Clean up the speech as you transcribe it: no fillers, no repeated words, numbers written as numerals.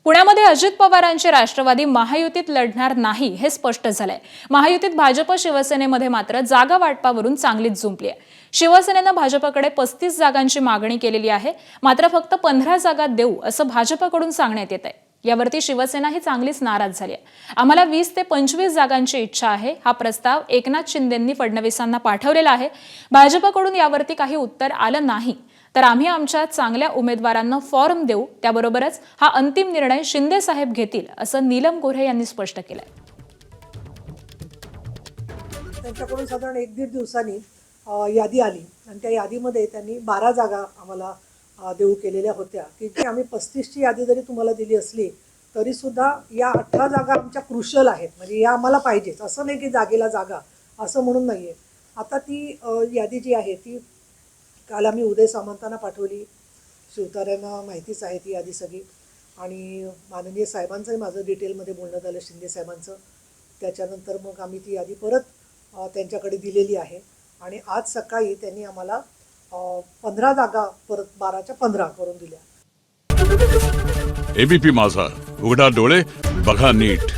पुण्यामध्ये अजित पवारांचे राष्ट्रवादी महायुतीत लढणार नाही हे स्पष्ट झालंय। महायुतीत भाजप शिवसेनेमध्ये मात्र जागा वाटपावरून चांगलीच जुंपली आहे। शिवसेनेनं भाजपकडे 35 जागांची मागणी केलेली आहे, मात्र फक्त 15 जागा देऊ असं भाजपकडून सांगण्यात येत आहे। यावरती शिवसेना ही चांगलीच नाराज झाली आहे। आम्हाला 20 ते 25 जागांची इच्छा आहे, हा प्रस्ताव एकनाथ शिंदेंनी फडणवीसांना पाठवलेला आहे। भाजपकडून यावरती काही उत्तर आलं नाही तर आम्ही आमच्या चांगल्या उमेदवारांना फॉर्म देऊ, त्याबरोबरच हा अंतिम निर्णय शिंदे साहेब घेतील असं नीलम गोऱ्हे यांनी स्पष्ट केलंय। त्यांच्याकडून साधारण 1-1.5 दिवसांनी यादी आली आणि त्या यादीमध्ये त्यांनी 12 जागा आम्हाला देऊ केलेल्या होत्या की आम्ही 35ची यादी जरी तुम्हाला दिली असली तरी सुद्धा या 18 जागा आमच्या क्रुशियल आहेत, म्हणजे या आम्हाला पाहिजेच, असं नाही की जागेला जागा असं म्हणून नाहीये। आता ती यादी जी आहे ती काल आम्ही उदय सामंतांना पाठवली। शिवतार्यांना माहितीच आहे ती यादी सगळी, आणि माननीय साहेबांचंही माझं डिटेलमध्ये बोलणं झालं, शिंदे साहेबांचं। त्याच्यानंतर मग आम्ही ती यादी परत त्यांच्याकडे दिलेली आहे आणि आज सकाळी त्यांनी आम्हाला 15 जागा परत 12च्या 15 करून दिल्या। एबीपी माझा, उघडा डोळे बघा नीट।